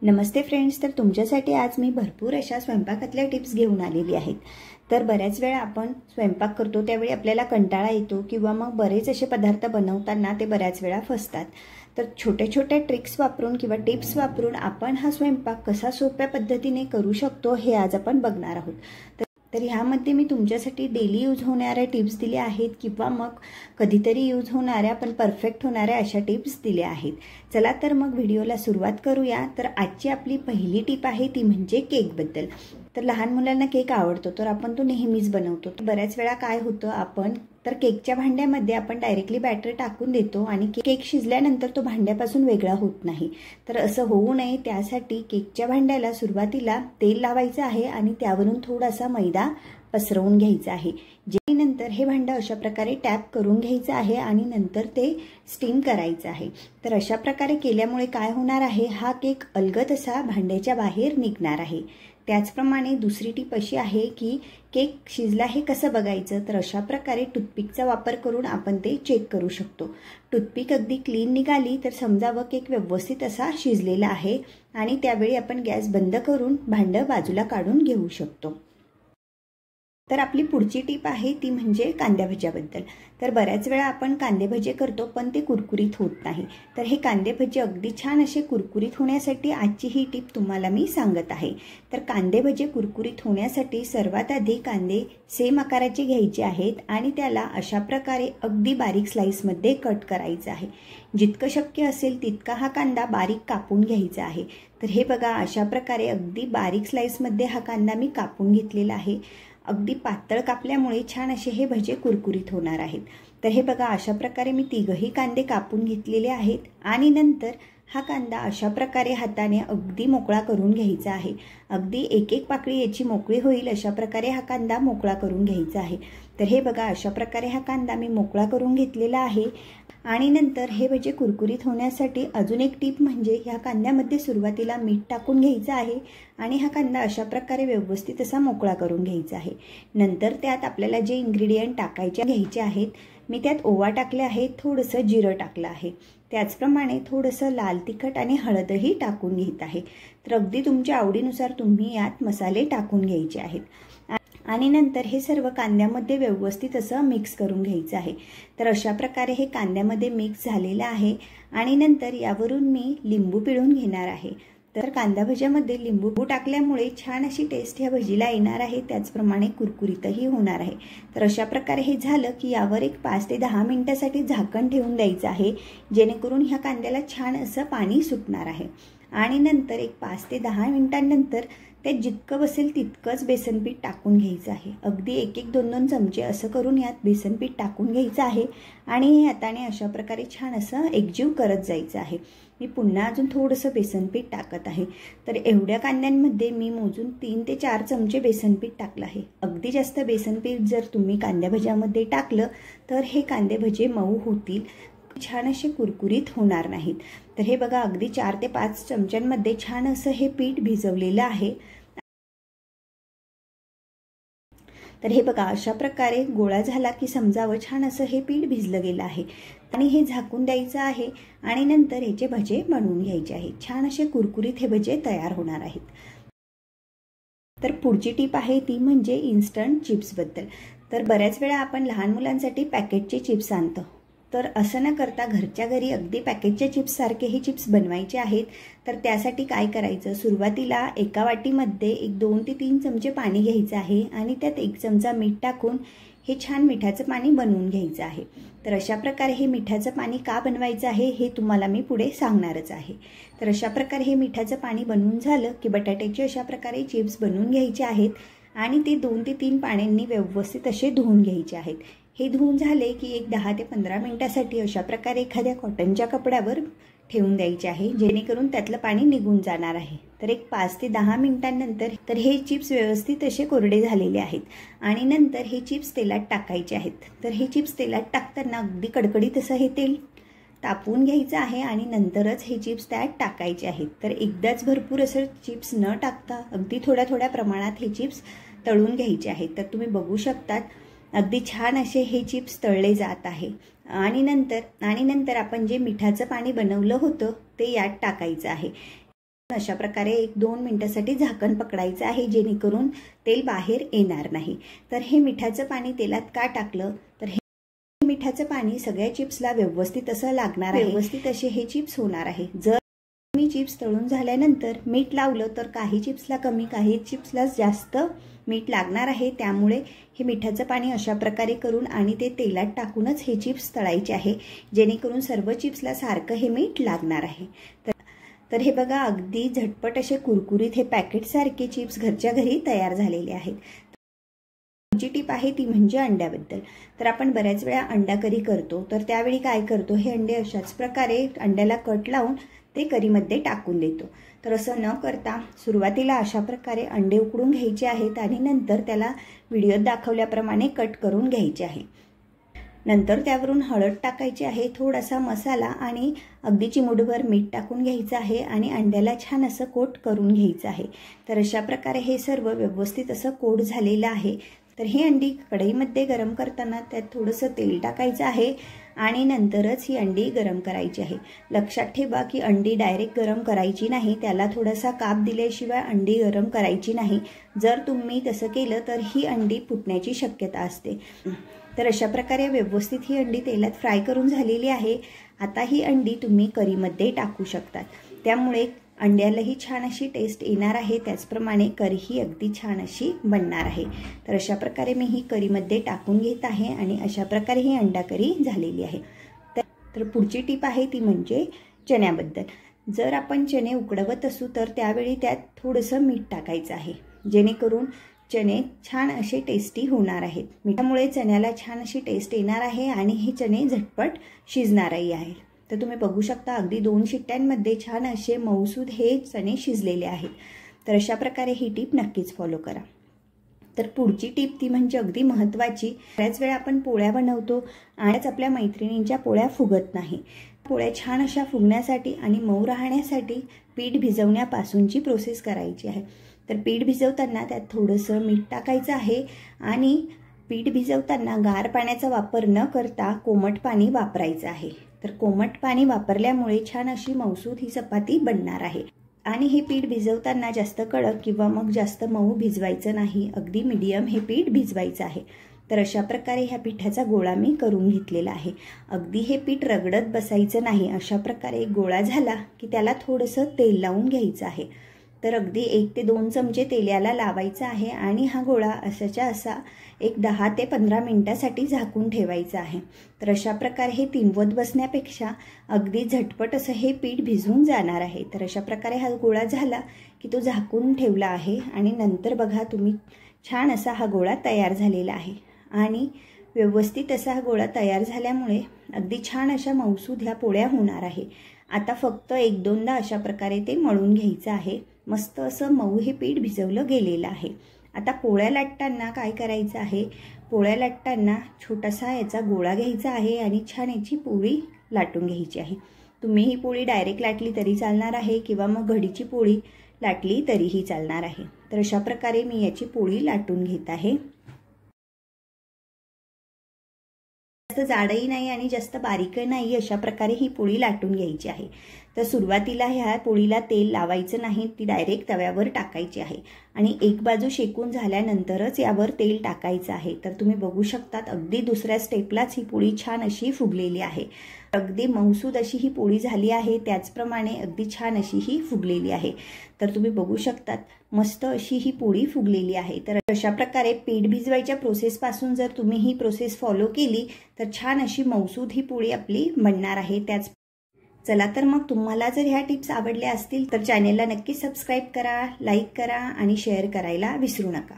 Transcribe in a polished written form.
नमस्ते friends, तर तुमच्यासाठी आज मी भरपूर अशा स्वयंपाकातल्या टिप्स घेऊन आलेली आहेत। तर बऱ्याच वेळा आपण स्वयंपाक करतो त्यावेळी आपल्याला कंटाळा येतो किंवा मग बरेच असे पदार्थ बनवताना ते बऱ्याच वेळा फसतात। तर छोटे छोटे ट्रिक्स वापरून किंवा टिप्स वापरून आपण हा स्वयंपाक कसा सोप्या पद्धतीने करू शकतो हे आज आपण बघणार आहोत। तर ह्यामध्ये मी तुमच्यासाठी डेली यूज होणाऱ्या टिप्स दिल्या आहेत किंवा मग कधीतरी यूज होणाऱ्या पण परफेक्ट होणाऱ्या अशा टिप्स दिल्या आहेत। चला तर मग व्हिडिओला सुरुवात करूया। तर आजची आपली पहिली टिप आहे ती म्हणजे केकबद्दल। तर लहान मुलांना केक आवडतो तर आपण तो नेहमीच बनवतो। तर बऱ्याच वेळा काय होतं, आपण तर केकच्या भांड्यामध्ये आपण डायरेक्टली बॅटर टाकून देतो आणि केक शिजल्यानंतर तो भांड्यापासून वेगळा होत नाही। तर असं होऊ नये त्यासाठी केकच्या भांड्याला सुरुवातीला तेल लावायचं आहे आणि त्यावरून थोडासा मैदा पसरवून घ्यायचा आहे। नंतर हे भांडं अशा प्रकारे टॅप करून घ्यायचं आहे आणि नंतर ते स्टीम करायचं आहे। तर अशा प्रकारे केल्यामुळे काय होणार आहे, हा केक अलगद असा भांड्याच्या बाहेर निघणार आहे। त्याचप्रमाणे दुसरी टिप अशी आहे की केक शिजला हे कसं बघायचं, तर अशा प्रकारे टूथपिकचा वापर करून आपण ते चेक करू शकतो। टूथपिक अगदी क्लीन निघाली तर समजावं केक व्यवस्थित असा शिजलेला आहे आणि त्यावेळी आपण गॅस बंद करून भांडं बाजूला काढून घेऊ शकतो। तर आपली पुढची टिप आहे ती म्हणजे कांद्या भज्याबद्दल। तर बऱ्याच वेळा आपण कांदे भजे करतो पण ते कुरकुरीत होत नाही। तर हे कांदे भजे अगदी छान असे कुरकुरीत होण्यासाठी आजची ही टिप तुम्हाला मी सांगत आहे। तर कांदे भजे कुरकुरीत होण्यासाठी सर्वात आधी कांदे सेम आकाराचे घ्यायचे आहेत आणि त्याला अशा प्रकारे अगदी बारीक स्लाइसमध्ये कट करायचं आहे। जितकं शक्य असेल तितका हा कांदा बारीक कापून घ्यायचा आहे। तर हे बघा, अशा प्रकारे अगदी बारीक स्लाइसमध्ये हा कांदा मी कापून घेतलेला आहे। अगदी पातळ कापल्यामुळे छान असे हे भजे कुरकुरीत होणार आहेत। तर हे बघा, अशा प्रकारे मी तिघही कांदे कापून घेतलेले आहेत आणि नंतर हा कांदा अशा प्रकारे हाताने अगदी मोकळा करून घ्यायचा आहे। अगदी एक एक पाकळी याची मोकळी होईल अशा प्रकारे हा कांदा मोकळा करून घ्यायचा आहे। तर हे बघा, अशा प्रकारे हा कांदा मी मोकळा करून घेतलेला आहे आणि नंतर हे भजे कुरकुरीत होण्यासाठी अजून एक टिप म्हणजे ह्या कांद्यामध्ये सुरुवातीला मीठ टाकून घ्यायचं आहे आणि हा कांदा अशा प्रकारे व्यवस्थित असा मोकळा करून घ्यायचा आहे। नंतर त्यात आपल्याला जे इन्ग्रेडियंट घ्यायचे आहेत, मी त्यात ओवा टाकले आहे, थोडंसं जिरं टाकलं आहे, त्याचप्रमाणे थोडंसं लाल तिखट आणि हळदही टाकून घेत आहे। तर अगदी तुमच्या आवडीनुसार तुम्ही यात मसाले टाकून घ्यायचे आहेत आणि नंतर हे सर्व कांद्यामध्ये व्यवस्थित असं मिक्स करून घ्यायचं आहे। तर अशा प्रकारे हे कांद्यामध्ये मिक्स झालेलं आहे आणि नंतर यावरून मी लिंबू पिळून घेणार आहे। तर कांदा भज्यामध्ये लिंबू टाकल्यामुळे छान अशी टेस्ट ह्या भजीला येणार आहे, त्याचप्रमाणे कुरकुरीतही होणार आहे। तर अशा प्रकारे हे झालं की यावर एक 5 ते 10 मिनिटांसाठी झाकण ठेवून द्यायचं आहे, जेणेकरून ह्या कांद्याला छान असं पाणी सुटणार आहे। आणि नंतर एक 5 ते 10 मिनिटांनंतर त्यात जितकं बसेल तितकंच बेसनपीठ टाकून घ्यायचं आहे। अगदी 1-2 चमचे असं करून यात बेसनपीठ टाकून घ्यायचं आहे आणि हे हाताने अशा प्रकारे छान असं एकजीव करत जायचं आहे। मी पुन्हा अजून थोडंसं बेसनपीठ टाकत आहे। तर एवढ्या कांद्यांमध्ये मी मोजून 3 ते 4 चमचे बेसनपीठ टाकलं आहे। अगदी जास्त बेसनपीठ जर तुम्ही कांद्या भज्यामध्ये टाकलं तर हे कांदे भजे मऊ होतील, छान असे कुरकुरीत होणार नाहीत। तर हे बघा, अगदी 4 ते 5 चमच्यांमध्ये छान असं हे पीठ भिजवलेलं आहे। तर हे बघा, अशा प्रकारे गोळा झाला की समजावं छान असं हे पीठ भिजलं गेलं आहे आणि हे झाकून द्यायचं आहे आणि नंतर याचे भजे बनवून घ्यायचे आहेत। छान असे कुरकुरीत हे भजे तयार होणार आहेत। तर पुढची टिप आहे ती म्हणजे इन्स्टंट चिप्सबद्दल। तर बऱ्याच वेळा आपण लहान मुलांसाठी पॅकेटचे चिप्स आणतो, तर असं न करता घरच्या घरी अगदी पॅकेटच्या चिप्स सारखे हे चिप्स बनवायचे आहेत। तर त्यासाठी काय करायचं, सुरुवातीला एका वाटीमध्ये 2 ते 3 चमचे पाणी घ्यायचं आहे आणि त्यात 1 चमचा मीठ टाकून हे छान मिठाचं पाणी बनवून घ्यायचं आहे। तर अशा प्रकारे हे मिठाचं पाणी का बनवायचं आहे हे तुम्हाला मी पुढे सांगणारच आहे। तर अशा प्रकारे हे मिठाचं पाणी बनवून झालं की बटाट्याचे अशा प्रकारे चिप्स बनवून घ्यायचे आहेत आणि ते 2 ते 3 पाण्यांनी व्यवस्थित असे धुवून घ्यायचे आहेत। हे धुवून झाले की एक 10 ते 15 मिनिटांसाठी अशा प्रकारे एखाद्या कॉटनच्या कपड्यावर ठेवून द्यायचे आहे, जेणेकरून त्यातलं पाणी निघून जाणार आहे। तर एक 5 ते 10 मिनिटांनंतर तर हे चिप्स व्यवस्थित असे कोरडे झालेले आहेत आणि नंतर हे चिप्स तेलात टाकायचे आहेत। तर हे चिप्स तेलात टाकताना अगदी कडकडीत असं हे तेल तापवून घ्यायचं आहे आणि नंतरच हे चिप्स त्यात टाकायचे आहेत। तर एकदाच भरपूर असं चिप्स न टाकता अगदी थोड्या थोड्या प्रमाणात हे चिप्स तळून घ्यायचे आहेत। तर तुम्ही बघू शकतात अगदी छान असे हे चिप्स तळले जात आहे आणि नंतर आपण जे मिठाचं पाणी बनवलं होतं ते यात टाकायचं आहे। अशा प्रकारे 1-2 मिनिटांसाठी झाकण पकडायचं आहे, जेणेकरून तेल बाहेर येणार नाही। तर हे मिठाचं पाणी तेलात का टाकलं, तर हे मिठाचं पाणी सगळ्या चिप्सला व्यवस्थित असं लागणार आहे, व्यवस्थित असे हे चिप्स होणार आहे। जर तुम्ही चिप्स तळून झाल्यानंतर मीठ लावलं तर काही चिप्सला कमी, काही चिप्सला जास्त मीठ लागणार आहे। त्यामुळे हे मिठाचं पाणी अशा प्रकारे करून आणि ते तेलात टाकूनच हे चिप्स तळायचे आहे, जेणेकरून सर्व चिप्सला सारखं हे मीठ लागणार आहे। तर हे बघा, अगदी झटपट असे कुरकुरीत हे पॅकेटसारखे चिप्स घरच्या घरी तयार झालेले आहेत। पुढची टिप आहे ती म्हणजे अंड्याबद्दल। तर आपण बऱ्याच वेळा अंडा करी करतो, तर त्यावेळी काय करतो, हे अंडे अशाच प्रकारे अंड्याला कट लावून ते करीमध्ये टाकून देतो। तर असं न करता सुरुवातीला अशा प्रकारे अंडे उकडून घ्यायचे आहेत आणि नंतर त्याला व्हिडिओत दाखवल्याप्रमाणे कट करून घ्यायचे आहे। नंतर त्यावरून हळद टाकायची आहे, थोडासा मसाला आणि अगदी चिमूटभर मीठ टाकून घ्यायचं आहे आणि अंड्याला छान असं कोट करून घ्यायचं आहे। तर अशा प्रकारे हे सर्व व्यवस्थित असं कोट झालेलं आहे। तर ही अंडी कढईमध्ये गरम करताना त्यात थोडंसं तेल टाकायचं आहे आणि नंतरच ही अंडी गरम करायची आहे। लक्षात ठेवा की अंडी डायरेक्ट गरम करायची नाही, त्याला थोडासा काप दिल्याशिवाय अंडी गरम करायची नाही। जर तुम्ही तसं केलं तर ही अंडी फुटण्याची शक्यता असते। तर अशा प्रकारे व्यवस्थित ही अंडी तेलात फ्राय करून झालेली आहे। आता ही अंडी तुम्ही करीमध्ये टाकू शकतात, त्यामुळे अंड्यालाही छान अशी टेस्ट येणार आहे, त्याचप्रमाणे करीही अगदी छान अशी बनणार आहे। तर अशा प्रकारे मी ही करीमध्ये टाकून घेत आहे आणि अशा प्रकारे ही अंडा करी झालेली आहे। तर पुढची टिप आहे ती म्हणजे चण्याबद्दल। जर आपण चणे उकडवत असू तर त्यावेळी त्यात थोडंसं मीठ टाकायचं आहे, जेणेकरून चणे छान असे टेस्टी होणार आहेत। मिठामुळे चण्याला छान अशी टेस्ट येणार आहे आणि हे चणे झटपट शिजणारही आहे। तर तुम्ही बघू शकता अगदी 2 शिट्ट्यांमध्ये छान असे मऊसूद हे चणे शिजलेले आहेत। तर अशा प्रकारे ही टिप नक्कीच फॉलो करा। तर पुढची टिप ती म्हणजे अगदी महत्त्वाची। बऱ्याच वेळा आपण पोळ्या बनवतो आणि आपल्या मैत्रिणींच्या पोळ्या फुगत नाही। पोळ्या छान अशा फुगण्यासाठी आणि मऊ राहण्यासाठी पीठ भिजवण्यापासूनची प्रोसेस करायची आहे। तर पीठ भिजवताना त्यात थोडंसं मीठ टाकायचं आहे आणि पीठ भिजवताना गार पाण्याचा वापर न करता कोमट पाणी वापरायचं आहे। तर कोमट पाणी वापरल्यामुळे छान अशी मऊसूद ही चपाती बनणार आहे। आणि हे पीठ भिजवताना जास्त कडक किंवा मग जास्त मऊ भिजवायचं नाही, अगदी मीडियम हे पीठ भिजवायचं आहे। तर अशा प्रकारे ह्या पिठाचा गोळा मी करून घेतलेला आहे। अगदी हे पीठ रगडत बसायचं नाही, अशा प्रकारे गोळा झाला की त्याला थोडंसं तेल लावून घ्यायचं आहे। तर अगदी 1 ते 2 चमचे तेल याला लावायचा आहे आणि हा गोळा असाच्या असा एक 10 ते 15 मिनिटांसाठी झाकून ठेवायचा आहे। तर अशा प्रकारे हे तिंबवत बसण्यापेक्षा अगदी झटपट असं हे पीठ भिजून जाणार आहे। तर अशा प्रकारे हा गोळा झाला की तो झाकून ठेवला आहे आणि नंतर बघा तुम्ही छान असा हा गोळा तयार झालेला आहे आणि व्यवस्थित असा हा गोळा तयार झाल्यामुळे अगदी छान अशा मऊसूद ह्या पोळ्या होणार आहे। आता फक्त 1-2दा अशा प्रकारे ते मळून घ्यायचं आहे। मस्त असं मऊ हे पीठ भिजवलं गेलेलं आहे। आता पोळ्या लाटताना काय करायचं आहे, पोळ्या लाटताना छोटासा याचा गोळा घ्यायचा आहे आणि छान याची पोळी लाटून घ्यायची आहे। तुम्ही ही पोळी डायरेक्ट लाटली तरी चालणार आहे किंवा मग घडीची पोळी लाटली तरीही चालणार आहे। तर अशा प्रकारे मी याची पोळी लाटून घेत आहे। जास्त जाडही नाही आणि जास्त बारीकही नाही, अशा प्रकारे ही पोळी लाटून घ्यायची आहे। तर सुरुवातीला ह्या पोळीला तेल लावायचं नाही, ती डायरेक्ट तव्यावर टाकायची आहे आणि एक बाजू शेकून झाल्यानंतरच यावर तेल टाकायचं आहे। तर तुम्ही बघू शकतात अगदी दुसऱ्या स्टेपलाच ही पोळी छान अशी फुगलेली आहे। अगदी मऊसूद अशी ही पोळी झाली आहे, त्याचप्रमाणे अगदी छान अशी ही फुगलेली आहे। तर तुम्ही बघू शकतात मस्त अशी ही पोळी फुगलेली आहे। तर अशा प्रकारे पीठ भिजवायच्या प्रोसेसपासून जर तुम्ही ही प्रोसेस फॉलो केली तर छान अशी मऊसूद ही पोळी आपली बनणार आहे। चला तर मग तुम्हाला जर ह्या टिप्स आवडल्या असतील तर चॅनेलला नक्की सबस्क्राईब करा, लाईक करा आणि शेअर करायला विसरू नका।